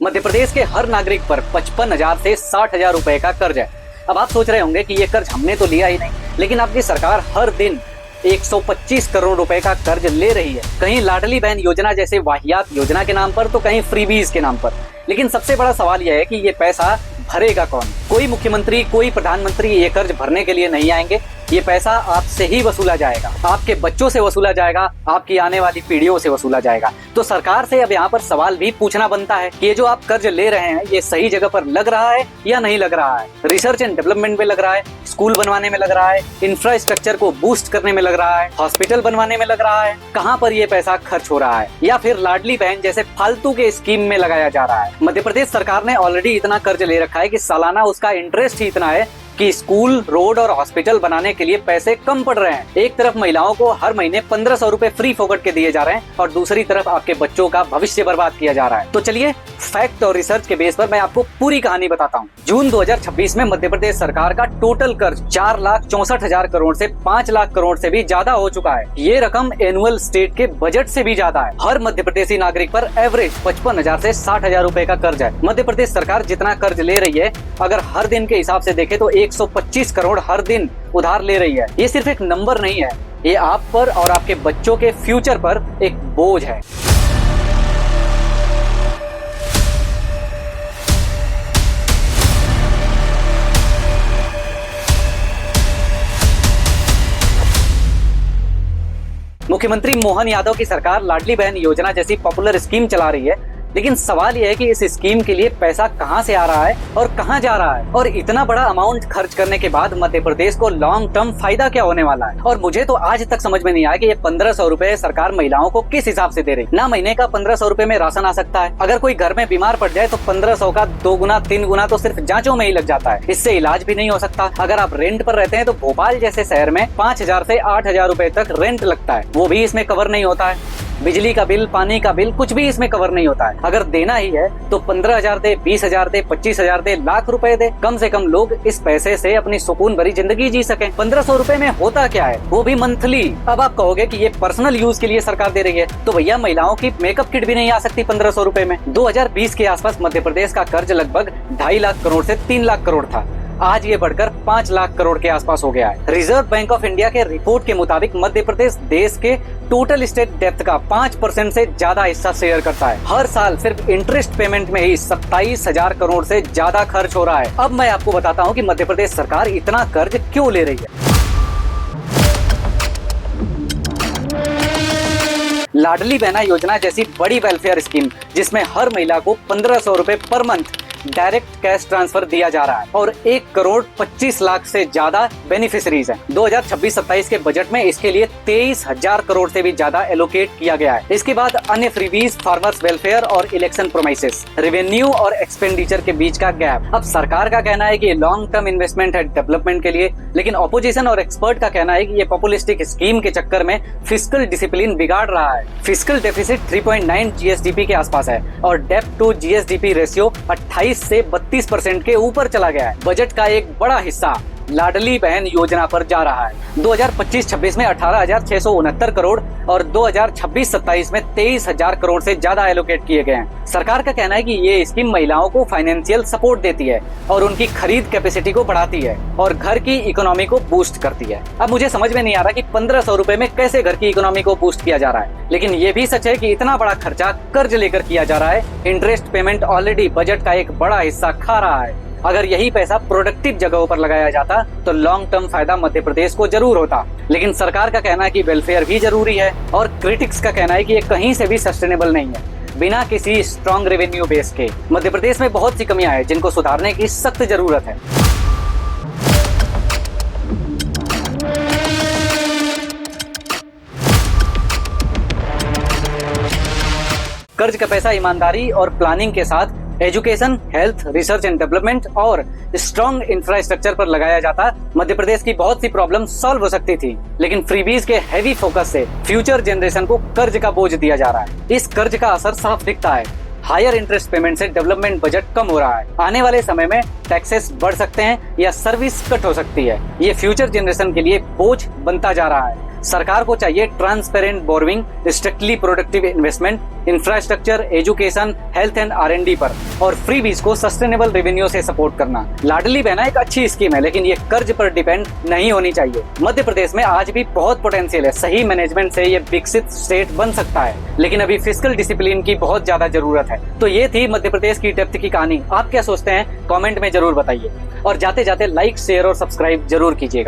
मध्य प्रदेश के हर नागरिक पर 55,000 से 60,000 रुपए का कर्ज है। अब आप सोच रहे होंगे कि ये कर्ज हमने तो लिया ही नहीं, लेकिन आपकी सरकार हर दिन 125 करोड़ रुपए का कर्ज ले रही है, कहीं लाडली बहन योजना जैसे वाहियात योजना के नाम पर, तो कहीं फ्रीबीज के नाम पर। लेकिन सबसे बड़ा सवाल यह है कि ये पैसा भरेगा कौन? कोई मुख्यमंत्री, कोई प्रधानमंत्री ये कर्ज भरने के लिए नहीं आएंगे। ये पैसा आपसे ही वसूला जाएगा, आपके बच्चों से वसूला जाएगा, आपकी आने वाली पीढ़ियों से वसूला जाएगा। तो सरकार से अब यहाँ पर सवाल भी पूछना बनता है कि ये जो आप कर्ज ले रहे हैं, ये सही जगह पर लग रहा है या नहीं लग रहा है? रिसर्च एंड डेवलपमेंट में लग रहा है, स्कूल बनवाने में लग रहा है, इंफ्रास्ट्रक्चर को बूस्ट करने में लग रहा है, हॉस्पिटल बनवाने में लग रहा है? कहाँ पर ये पैसा खर्च हो रहा है? या फिर लाडली बहन जैसे फालतू के स्कीम में लगाया जा रहा है? मध्य प्रदेश सरकार ने ऑलरेडी इतना कर्ज ले रखा है कि सालाना उसका इंटरेस्ट ही इतना है कि स्कूल, रोड और हॉस्पिटल बनाने के लिए पैसे कम पड़ रहे हैं। एक तरफ महिलाओं को हर महीने 1,500 रुपए फ्री फोकट के दिए जा रहे हैं और दूसरी तरफ आपके बच्चों का भविष्य बर्बाद किया जा रहा है। तो चलिए फैक्ट और रिसर्च के बेस पर मैं आपको पूरी कहानी बताता हूँ। जून 2026 में मध्य प्रदेश सरकार का टोटल कर्ज 4,64,000 करोड़ से 5 लाख करोड़ से भी ज्यादा हो चुका है। ये रकम एनुअल स्टेट के बजट से भी ज्यादा है। हर मध्य प्रदेशी नागरिक पर एवरेज 55,000 से 60,000 रुपए का कर्ज है। मध्य प्रदेश सरकार जितना कर्ज ले रही है, अगर हर दिन के हिसाब से देखें तो 125 करोड़ हर दिन उधार ले रही है। ये सिर्फ एक नंबर नहीं है, ये आप पर और आपके बच्चों के फ्यूचर पर एक बोझ है। मुख्यमंत्री मोहन यादव की सरकार लाडली बहन योजना जैसी पॉपुलर स्कीम चला रही है, लेकिन सवाल यह है कि इस स्कीम के लिए पैसा कहां से आ रहा है और कहां जा रहा है? और इतना बड़ा अमाउंट खर्च करने के बाद मध्य प्रदेश को लॉन्ग टर्म फायदा क्या होने वाला है? और मुझे तो आज तक समझ में नहीं आया कि ये 1,500 रुपए सरकार महिलाओं को किस हिसाब से दे रही। ना महीने का 1,500 रुपए में राशन आ सकता है। अगर कोई घर में बीमार पड़ जाए तो 1,500 का 2 गुना 3 गुना तो सिर्फ जांचों में ही लग जाता है। इससे इलाज भी नहीं हो सकता। अगर आप रेंट पर रहते हैं तो भोपाल जैसे शहर में 5,000 से 8,000 रुपए तक रेंट लगता है, वो भी इसमें कवर नहीं होता है। बिजली का बिल, पानी का बिल, कुछ भी इसमें कवर नहीं होता है। अगर देना ही है तो 15,000 दे, 20,000 दे, 25,000 दे, लाख रुपए दे, कम से कम लोग इस पैसे से अपनी सुकून भरी जिंदगी जी सकें। 1,500 रुपए में होता क्या है, वो भी मंथली। अब आप कहोगे कि ये पर्सनल यूज के लिए सरकार दे रही है, तो भैया महिलाओं की मेकअप किट भी नहीं आ सकती 1,500 रुपए में। 2020 के आसपास मध्य प्रदेश का कर्ज लगभग 2.5 लाख करोड़ से 3 लाख करोड़ था। आज ये बढ़कर 5 लाख करोड़ के आसपास हो गया है। रिजर्व बैंक ऑफ इंडिया के रिपोर्ट के मुताबिक मध्य प्रदेश देश के टोटल स्टेट डेप्थ का 5% से ज्यादा हिस्सा शेयर करता है। हर साल सिर्फ इंटरेस्ट पेमेंट में ही 27,000 करोड़ से ज्यादा खर्च हो रहा है। अब मैं आपको बताता हूँ कि मध्य प्रदेश सरकार इतना कर्ज क्यों ले रही है। लाडली बहना योजना जैसी बड़ी वेलफेयर स्कीम, जिसमें हर महिला को 1,500 रुपए per month direct cash transfer दिया जा रहा है और 1,25 लाख से ज्यादा बेनिफिशरीज हैं। 2026-27 के बजट में इसके लिए 23,000 करोड़ से भी ज्यादा एलोकेट किया गया है। इसके बाद अन्य फ्रीबीज, फार्मर्स वेलफेयर और इलेक्शन प्रोमिसेस, रेवेन्यू और एक्सपेंडिचर के बीच का गैप। अब सरकार का कहना है कि ये लॉन्ग टर्म इन्वेस्टमेंट है डेवलपमेंट के लिए, लेकिन ऑपोजिशन और एक्सपर्ट का कहना है कि ये पॉपुलिस्टिक स्कीम के चक्कर में फिस्कल डिसिप्लिन बिगाड़ रहा है। फिस्कल डेफिसिट 3.9 जीएसडीपी के आसपास है और डेब्ट टू जीएसडीपी रेशियो 28 से 32% के ऊपर चला गया है। बजट का एक बड़ा हिस्सा लाडली बहन योजना पर जा रहा है। 2025-26 में 18,669 करोड़ और 2026-27 में 23,000 करोड़ से ज्यादा एलोकेट किए गए हैं। सरकार का कहना है कि ये स्कीम महिलाओं को फाइनेंशियल सपोर्ट देती है और उनकी खरीद कैपेसिटी को बढ़ाती है और घर की इकोनॉमी को बूस्ट करती है। अब मुझे समझ में नहीं आ रहा कि 1,500 रुपए में कैसे घर की इकोनॉमी को बूस्ट किया जा रहा है, लेकिन ये भी सच है कि इतना बड़ा खर्चा कर्ज लेकर किया जा रहा है। इंटरेस्ट पेमेंट ऑलरेडी बजट का एक बड़ा हिस्सा खा रहा है। अगर यही पैसा प्रोडक्टिव जगहों पर लगाया जाता तो लॉन्ग टर्म फायदा मध्य प्रदेश को जरूर होता, लेकिन सरकार का कहना है कि वेलफेयर भी जरूरी है और क्रिटिक्स का कहना है कि ये कहीं से भी सस्टेनेबल नहीं है। बिना किसी स्ट्रॉन्ग रेवेन्यू बेस के मध्य प्रदेश में बहुत सी कमियां हैं जिनको सुधारने की सख्त जरूरत है। कर्ज का पैसा ईमानदारी और प्लानिंग के साथ education, health, research and development और स्ट्रॉन्ग इंफ्रास्ट्रक्चर पर लगाया जाता, मध्य प्रदेश की बहुत सी प्रॉब्लम सॉल्व हो सकती थी। लेकिन फ्रीबीज के हैवी फोकस से फ्यूचर जनरेशन को कर्ज का बोझ दिया जा रहा है। इस कर्ज का असर साफ दिखता है। हायर इंटरेस्ट पेमेंट से डेवलपमेंट बजट कम हो रहा है। आने वाले समय में टैक्सेस बढ़ सकते हैं या सर्विस कट हो सकती है। ये फ्यूचर जनरेशन के लिए बोझ बनता जा रहा है। सरकार को चाहिए transparent borrowing, strictly productive investment, infrastructure, education, health and R&D पर, और फ्री बीज को सस्टेनेबल रेवेन्यू से सपोर्ट करना। लाडली बहना एक अच्छी स्कीम है, लेकिन ये कर्ज पर डिपेंड नहीं होनी चाहिए। मध्य प्रदेश में आज भी बहुत पोटेंशियल है, सही मैनेजमेंट से ये विकसित स्टेट बन सकता है, लेकिन अभी फिस्कल डिसिप्लिन की बहुत ज्यादा जरूरत है। तो ये थी मध्य प्रदेश की डेप्थ की कहानी। आप क्या सोचते हैं कमेंट में जरूर बताइए, और जाते जाते लाइक, शेयर और सब्सक्राइब जरूर कीजिएगा।